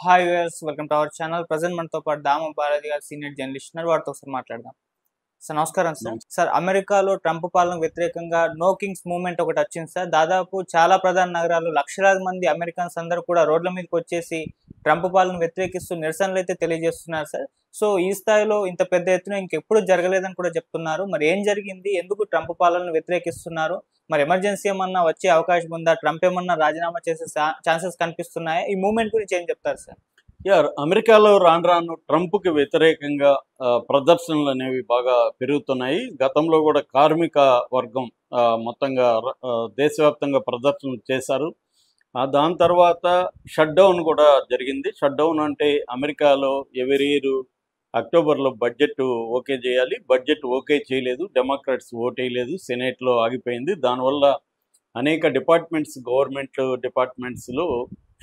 Hi viewers, welcome to our channel. Present మనతో పాటు దామ భారతి గారు సీనియర్ జర్నలిస్ట్ ఉన్నారు. వారితో ఒకసారి మాట్లాడదాం. సార్ నమస్కారం సార్. సార్, అమెరికాలో ట్రంప్ పాలనకు వ్యతిరేకంగా నో కింగ్స్ మూవ్మెంట్ ఒకటి వచ్చింది సార్. దాదాపు చాలా ప్రధాన నగరాలు లక్షలాది మంది అమెరికన్స్ అందరూ కూడా రోడ్ల మీదకి వచ్చేసి ట్రంప్ పాలన వ్యతిరేకిస్తూ నిరసనలు అయితే తెలియజేస్తున్నారు సార్. సో ఈ స్థాయిలో ఇంత పెద్ద ఎత్తున ఇంకెప్పుడు జరగలేదని కూడా చెప్తున్నారు. మరి ఏం జరిగింది? ఎందుకు ట్రంప్ పాలనను వ్యతిరేకిస్తున్నారు? మరి ఎమర్జెన్సీ ఏమన్నా వచ్చే అవకాశం ఉందా? ట్రంప్ ఏమన్నా రాజీనామా చేసే ఛాన్సెస్ కనిపిస్తున్నాయా? ఈ మూవ్మెంట్ గురించి ఏం చెప్తారు సార్? అమెరికాలో రాను రాను ట్రంప్కి వ్యతిరేకంగా ప్రదర్శనలు అనేవి బాగా పెరుగుతున్నాయి. గతంలో కూడా కార్మిక వర్గం మొత్తంగా దేశవ్యాప్తంగా ప్రదర్శనలు చేశారు. దాని తర్వాత షట్ డౌన్ కూడా జరిగింది. షట్ డౌన్ అంటే అమెరికాలో ఎవరీ ఇయర్ అక్టోబర్లో బడ్జెట్ ఓకే చేయాలి. బడ్జెట్ ఓకే చేయలేదు, డెమోక్రాట్స్ ఓటేయలేదు, సెనేట్లో ఆగిపోయింది. దానివల్ల అనేక డిపార్ట్మెంట్స్, గవర్నమెంట్ డిపార్ట్మెంట్స్లో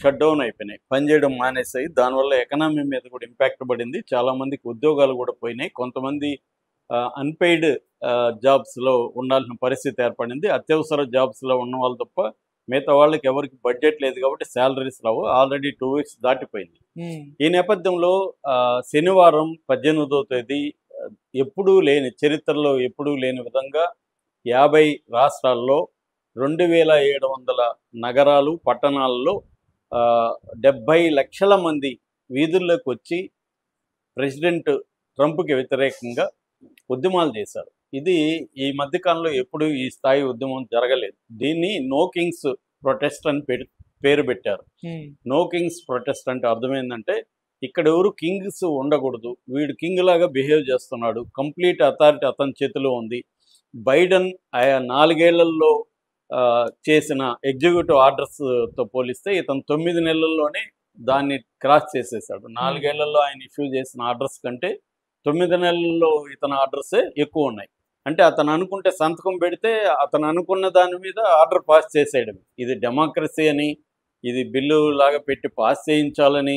షట్ డౌన్ అయిపోయినాయి, పనిచేయడం మానేసాయి. దానివల్ల ఎకనామీ మీద కూడా ఇంపాక్ట్ పడింది. చాలామందికి ఉద్యోగాలు కూడా పోయినాయి. కొంతమంది అన్పెయిడ్ జాబ్స్లో ఉండాల్సిన పరిస్థితి ఏర్పడింది. అత్యవసర జాబ్స్లో ఉన్న వాళ్ళు తప్ప మిగతా వాళ్ళకి ఎవరికి బడ్జెట్ లేదు కాబట్టి శాలరీస్ రావు. ఆల్రెడీ 2 weeks దాటిపోయింది. ఈ నేపథ్యంలో శనివారం 18వ తేదీ చరిత్రలో ఎప్పుడూ లేని విధంగా 50 రాష్ట్రాల్లో 2700 నగరాలు, పట్టణాల్లో 70 లక్షల మంది వీధుల్లోకి వచ్చి ప్రెసిడెంట్ ట్రంప్కి వ్యతిరేకంగా ఉద్యమాలు చేశారు. ఇది ఈ మధ్యకాలంలో ఎప్పుడు ఈ స్థాయి ఉద్యమం జరగలేదు. దీన్ని నో కింగ్స్ ప్రొటెస్ట్ అని పేరు పెట్టారు. నో కింగ్స్ ప్రొటెస్ట్ అంటే అర్థమైందంటే ఇక్కడ ఎవరు కింగ్స్ ఉండకూడదు, వీడు కింగ్ లాగా బిహేవ్ చేస్తున్నాడు, కంప్లీట్ అథారిటీ అతని చేతిలో ఉంది. బైడెన్ 4 ఏళ్లలో చేసిన ఎగ్జిక్యూటివ్ ఆర్డర్స్తో పోలిస్తే ఇతను 9 నెలల్లోనే దాన్ని క్రాస్ చేసేసాడు. 4 ఏళ్లలో ఆయన ఇష్యూ చేసిన ఆర్డర్స్ కంటే 9 నెలల్లో ఇతని ఆర్డర్సే ఎక్కువ ఉన్నాయి. అంటే అతను అనుకుంటే సంతకం పెడితే అతను అనుకున్న దాని మీద ఆర్డర్ పాస్ చేసేయడం. ఇది డెమోక్రసీ అని, ఇది బిల్లు లాగా పెట్టి పాస్ చేయించాలని,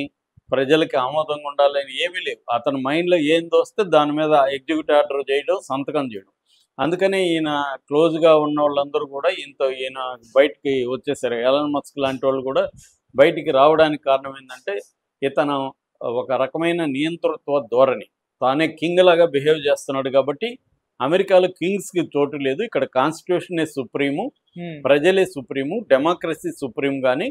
ప్రజలకి ఆమోదంగా ఉండాలని ఏమీ లేవు. అతని మైండ్లో ఏం దోస్తే దాని మీద ఎగ్జిక్యూటివ్ ఆర్డర్ చేయడం, సంతకం చేయడం. అందుకనే ఈయన క్లోజ్గా ఉన్న వాళ్ళందరూ కూడా ఈయన బయటికి వచ్చేసారు. ఎలాన్ మస్క్ లాంటి వాళ్ళు కూడా బయటికి రావడానికి కారణం ఏంటంటే ఇతను ఒక రకమైన నియంతృత్వ ధోరణి, తానే కింగ్ లాగా బిహేవ్ చేస్తున్నాడు. కాబట్టి అమెరికాలో కింగ్స్కి చోటు లేదు. ఇక్కడ కాన్స్టిట్యూషనే సుప్రీము, ప్రజలే సుప్రీము, డెమోక్రసీ సుప్రీం, కానీ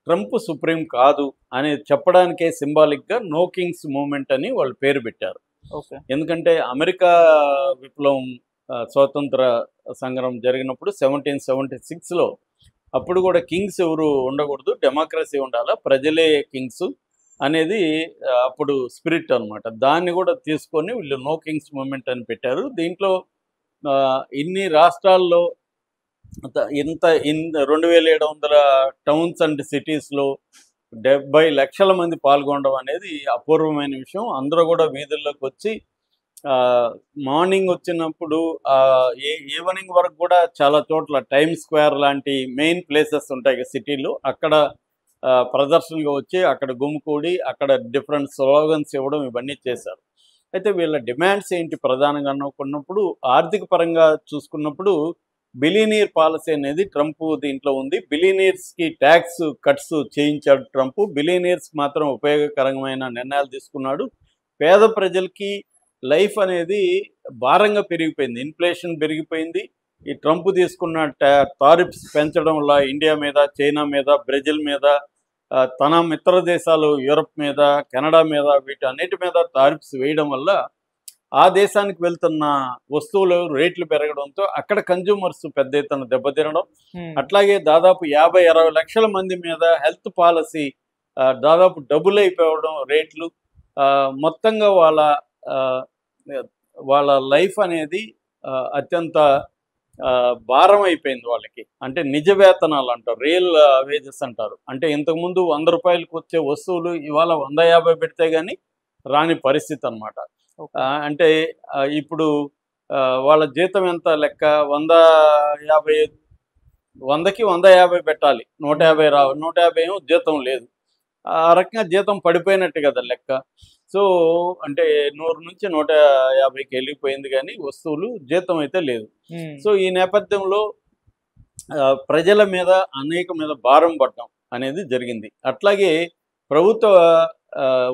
ట్రంప్ సుప్రీం కాదు అని చెప్పడానికే సింబాలిక్గా నో కింగ్స్ మూవ్మెంట్ అని వాళ్ళు పేరు పెట్టారు. ఎందుకంటే అమెరికా విప్లవం, స్వాతంత్ర సంగ్రామం జరిగినప్పుడు 1776లో అప్పుడు కూడా కింగ్స్ ఎవరు ఉండకూడదు, డెమోక్రసీ ఉండాలా, ప్రజలే కింగ్స్ అనేది అప్పుడు స్పిరిట్ అనమాట. దాన్ని కూడా తీసుకొని వీళ్ళు నో కింగ్స్ మూవ్మెంట్ అని పెట్టారు. దీంట్లో ఇన్ని రాష్ట్రాల్లో 2700 టౌన్స్ అండ్ సిటీస్లో 70 లక్షల మంది పాల్గొనడం అనేది అపూర్వమైన విషయం. అందరూ కూడా వీధుల్లోకి వచ్చి మార్నింగ్ వచ్చినప్పుడు ఈవినింగ్ వరకు కూడా చాలా చోట్ల టైమ్ స్క్వేర్ లాంటి మెయిన్ ప్లేసెస్ ఉంటాయి సిటీలో, అక్కడ ప్రదర్శనగా వచ్చి అక్కడ గుమికూడి అక్కడ డిఫరెంట్ స్లోగన్స్ ఇవ్వడం, ఇవన్నీ చేశారు. అయితే వీళ్ళ డిమాండ్స్ ఏంటి ప్రధానంగా అనుకున్నప్పుడు, ఆర్థిక పరంగా చూసుకున్నప్పుడు బిలియనీర్ పాలసీ అనేది ట్రంప్ దీంట్లో ఉంది. బిలియనీర్స్కి ట్యాక్స్ కట్స్ చేయించాడు ట్రంప్. బిలియనీర్స్కి మాత్రం ఉపయోగకరమైన నిర్ణయాలు తీసుకున్నాడు. పేద ప్రజలకి లైఫ్ అనేది భారంగా పెరిగిపోయింది, ఇన్ఫ్లేషన్ పెరిగిపోయింది. ఈ ట్రంప్ తీసుకున్న టారిఫ్స్ పెంచడం వల్ల ఇండియా మీద, చైనా మీద, బ్రెజిల్ మీద, తన మిత్ర దేశాలు యూరప్ మీద, కెనడా మీద, వీటన్నిటి మీద టారిఫ్స్ వేయడం వల్ల ఆ దేశానికి వెళ్తున్న వస్తువులు రేట్లు పెరగడంతో అక్కడ కన్జ్యూమర్స్ పెద్ద ఎత్తున దెబ్బతినడం. అట్లాగే దాదాపు 50-60 లక్షల మంది మీద హెల్త్ పాలసీ దాదాపు డబుల్ అయిపోవడం రేట్లు. మొత్తంగా వాళ్ళ లైఫ్ అనేది అత్యంత భారం అయిపోయింది వాళ్ళకి. అంటే నిజ వేతనాలు అంటారు, రియల్ వేజెస్ అంటారు. అంటే ఇంతకుముందు 100 రూపాయలకు వచ్చే వస్తువులు ఇవాళ 150 పెడితే కానీ రాని పరిస్థితి అనమాట. అంటే ఇప్పుడు వాళ్ళ జీతం ఎంత లెక్క, 100కి 150 పెట్టాలి, 150 రావు, 150 ఏమో జీతం లేదు. ఆ రకంగా జీతం పడిపోయినట్టు కదా లెక్క. సో అంటే 100 నుంచి 150కి వెళ్ళిపోయింది, కానీ వస్తువులు జీతం అయితే లేదు. సో ఈ నేపథ్యంలో ప్రజల మీద అనేక మీద భారం పడడం అనేది జరిగింది. అట్లాగే ప్రభుత్వ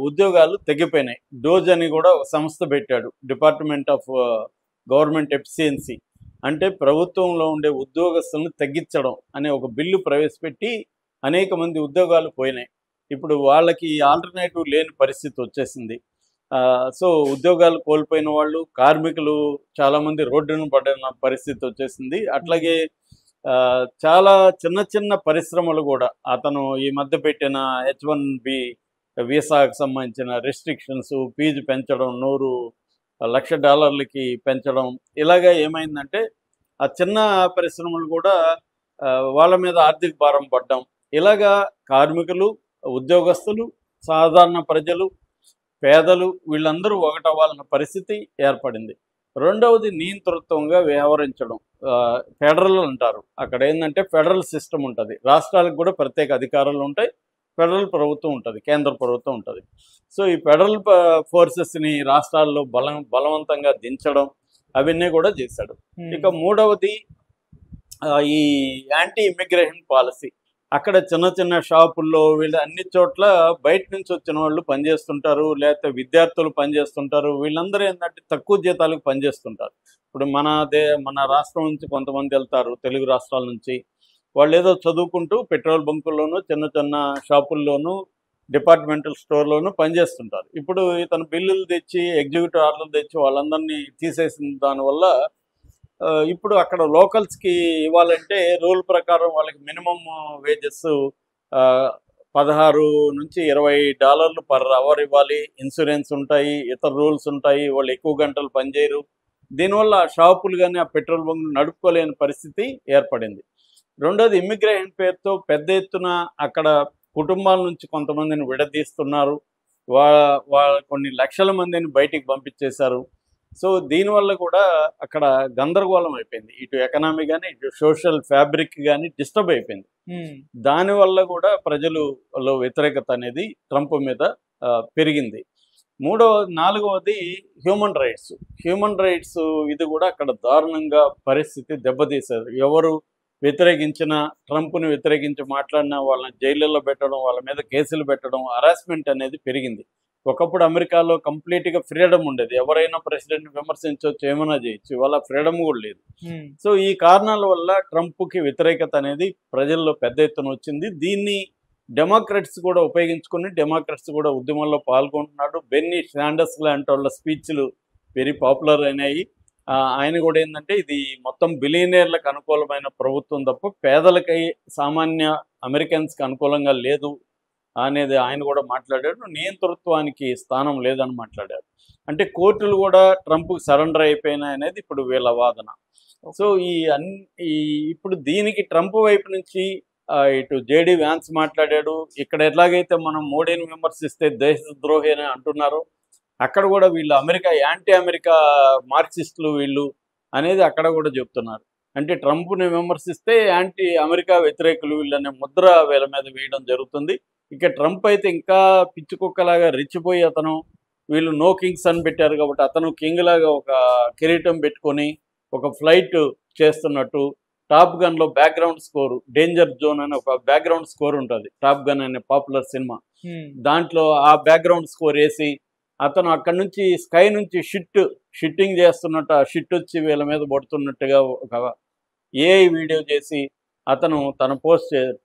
ఉద్యోగాలు తగ్గిపోయినాయి. డోజ్ అని కూడా ఒక సంస్థ పెట్టాడు, డిపార్ట్మెంట్ ఆఫ్ గవర్నమెంట్ ఎఫిషియన్సీ. అంటే ప్రభుత్వంలో ఉండే ఉద్యోగస్తులను తగ్గించడం అనే ఒక బిల్లు ప్రవేశపెట్టి అనేక మంది ఉద్యోగాలు పోయినాయి. ఇప్పుడు వాళ్ళకి ఆల్టర్నేటివ్ లేని పరిస్థితి వచ్చేసింది. సో ఉద్యోగాలు కోల్పోయిన వాళ్ళు, కార్మికులు చాలామంది రోడ్డున పడిన పరిస్థితి వచ్చేసింది. అట్లాగే చాలా చిన్న చిన్న పరిశ్రమలు కూడా అతను ఈ మధ్య పెట్టిన H1B వీసాకు సంబంధించిన రెస్ట్రిక్షన్స్, ఫీజు పెంచడం, $100 లక్ష పెంచడం, ఇలాగా ఏమైందంటే ఆ చిన్న పరిశ్రమలు కూడా వాళ్ళ మీద ఆర్థిక భారం పడ్డం. ఇలాగా కార్మికులు, ఉద్యోగస్తులు, సాధారణ ప్రజలు, పేదలు వీళ్ళందరూ ఒకటవ్వాలన్న పరిస్థితి ఏర్పడింది. రెండవది నియంతృత్వంగా వ్యవహరించడం. ఫెడరల్ అంటారు. అక్కడ ఏంటంటే ఫెడరల్ సిస్టమ్ ఉంటుంది. రాష్ట్రాలకు కూడా ప్రత్యేక అధికారాలు ఉంటాయి. ఫెడరల్ ప్రభుత్వం ఉంటుంది, కేంద్ర ప్రభుత్వం ఉంటుంది. సో ఈ ఫెడరల్ ఫోర్సెస్ని రాష్ట్రాల్లో బలవంతంగా దించడం అవన్నీ కూడా చేశాడు. ఇక మూడవది ఈ యాంటీ ఇమిగ్రేషన్ పాలసీ. అక్కడ చిన్న చిన్న షాపుల్లో వీళ్ళు అన్ని చోట్ల బయట నుంచి వచ్చిన వాళ్ళు పనిచేస్తుంటారు, లేకపోతే విద్యార్థులు పనిచేస్తుంటారు. వీళ్ళందరూ ఏంటంటే తక్కువ జీతాలకు పనిచేస్తుంటారు. ఇప్పుడు మన రాష్ట్రం నుంచి కొంతమంది వెళ్తారు, తెలుగు రాష్ట్రాల నుంచి. వాళ్ళు ఏదో చదువుకుంటూ పెట్రోల్ బంకుల్లోనూ, చిన్న చిన్న షాపుల్లోనూ, డిపార్ట్మెంటల్ స్టోర్లోనూ పనిచేస్తుంటారు. ఇప్పుడు ఇతను బిల్లులు తెచ్చి, ఎగ్జిక్యూటివ్ ఆర్డర్లు తెచ్చి వాళ్ళందరినీ తీసేసిన దానివల్ల ఇప్పుడు అక్కడ లోకల్స్కి ఇవ్వాలంటే రూల్ ప్రకారం వాళ్ళకి మినిమం వేజెస్ $16 నుంచి $20 పర్ అవర్ ఇవ్వాలి. ఇన్సూరెన్స్ ఉంటాయి, ఇతర రూల్స్ ఉంటాయి. వాళ్ళు ఎక్కువ గంటలు పనిచేయరు. దీనివల్ల ఆ షాపులు కానీ ఆ పెట్రోల్ బంకులు నడుపుకోలేని పరిస్థితి ఏర్పడింది. రెండోది ఇమ్మిగ్రేషన్ పేరుతో పెద్ద ఎత్తున అక్కడ కుటుంబాల నుంచి కొంతమందిని విడదీస్తున్నారు. కొన్ని లక్షల మందిని బయటికి పంపించేశారు. సో దీనివల్ల కూడా అక్కడ గందరగోళం అయిపోయింది. ఇటు ఎకనామీ కానీ, ఇటు సోషల్ ఫ్యాబ్రిక్ కానీ డిస్టర్బ్ అయిపోయింది. దానివల్ల కూడా ప్రజలలో వ్యతిరేకత అనేది ట్రంప్ మీద పెరిగింది. నాలుగవది హ్యూమన్ రైట్స్. హ్యూమన్ రైట్స్ ఇది కూడా అక్కడ దారుణంగా పరిస్థితి దెబ్బతీశారు. ఎవరు వ్యతిరేకించిన, ట్రంప్ను వ్యతిరేకించి మాట్లాడిన వాళ్ళని జైళ్ళల్లో పెట్టడం, వాళ్ళ మీద కేసులు పెట్టడం, హరాస్మెంట్ అనేది పెరిగింది. ఒకప్పుడు అమెరికాలో కంప్లీట్గా ఫ్రీడమ్ ఉండేది. ఎవరైనా ప్రెసిడెంట్ విమర్శించవచ్చు, ఏమైనా చేయొచ్చు. ఇవాళ ఫ్రీడమ్ కూడా లేదు. సో ఈ కారణాల వల్ల ట్రంప్కి వ్యతిరేకత అనేది ప్రజల్లో పెద్ద ఎత్తున వచ్చింది. దీన్ని డెమోక్రట్స్ కూడా ఉపయోగించుకుని, డెమోక్రట్స్ కూడా ఉద్యమంలో పాల్గొంటున్నాడు. బెన్నీ శాండర్స్ లాంటి వాళ్ళ స్పీచ్లు వెరీ పాపులర్ అయినాయి. ఆయన కూడా ఏంటంటే ఇది మొత్తం బిలియనీర్లకు అనుకూలమైన ప్రభుత్వం తప్ప పేదలకై, సామాన్య అమెరికన్స్కి అనుకూలంగా లేదు అనేది ఆయన కూడా మాట్లాడాడు. నియంతృత్వానికి స్థానం లేదని మాట్లాడారు. అంటే కోర్టులు కూడా ట్రంప్కి సరెండర్ అయిపోయినాయి అనేది ఇప్పుడు వీళ్ళ వాదన. సో ఇప్పుడు దీనికి ట్రంప్ వైపు నుంచి ఇటు జేడీ వ్యాన్స్ మాట్లాడాడు. ఇక్కడ ఎట్లాగైతే మనం మోడీని విమర్శిస్తే దేశద్రోహి అని అంటున్నారో, అక్కడ కూడా వీళ్ళు యాంటీ అమెరికా మార్క్సిస్టులు వీళ్ళు అనేది అక్కడ కూడా చెప్తున్నారు. అంటే ట్రంప్ని విమర్శిస్తే యాంటీ అమెరికా వ్యతిరేకులు వీళ్ళనే ముద్ర వీళ్ళ మీద వేయడం జరుగుతుంది. ఇక ట్రంప్ అయితే ఇంకా పిచ్చి కుక్కలాగా రెచ్చిపోయి వీళ్ళు నో కింగ్స్ అని పెట్టారు కాబట్టి అతను కింగ్ లాగా ఒక కిరీటం పెట్టుకొని ఒక ఫ్లైట్ చేస్తున్నట్టు, టాప్ గన్లో బ్యాక్గ్రౌండ్ స్కోర్, డేంజర్ జోన్ అని ఒక బ్యాక్గ్రౌండ్ స్కోర్ ఉంటుంది టాప్ గన్ అనే పాపులర్ సినిమా. దాంట్లో ఆ బ్యాక్గ్రౌండ్ స్కోర్ వేసి అతను అక్కడి నుంచి స్కై నుంచి షిట్టింగ్ చేస్తున్నట్టు, ఆ షిట్ వచ్చి వీళ్ళ మీద పడుతున్నట్టుగా ఒక ఏఐ వీడియో చేసి అతను తన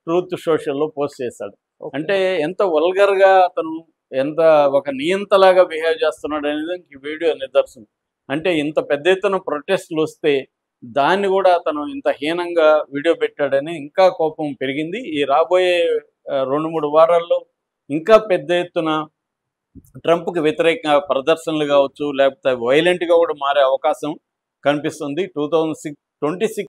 ట్రూత్ సోషల్లో పోస్ట్ చేశాడు. అంటే ఎంత వల్గర్గా అతను ఎంత ఒక నియంతలాగా బిహేవ్ చేస్తున్నాడు అనేది ఈ వీడియో నిదర్శనం. అంటే ఇంత పెద్ద ఎత్తున ప్రొటెస్టులు వస్తే దాన్ని కూడా అతను ఇంత హీనంగా వీడియో పెట్టాడని ఇంకా కోపం పెరిగింది. ఈ రాబోయే 2-3 వారాల్లో ఇంకా పెద్ద ఎత్తున ట్రంప్కి వ్యతిరేక ప్రదర్శనలు కావచ్చు, లేకపోతే వైలెంట్గా కూడా మారే అవకాశం కనిపిస్తుంది. 2026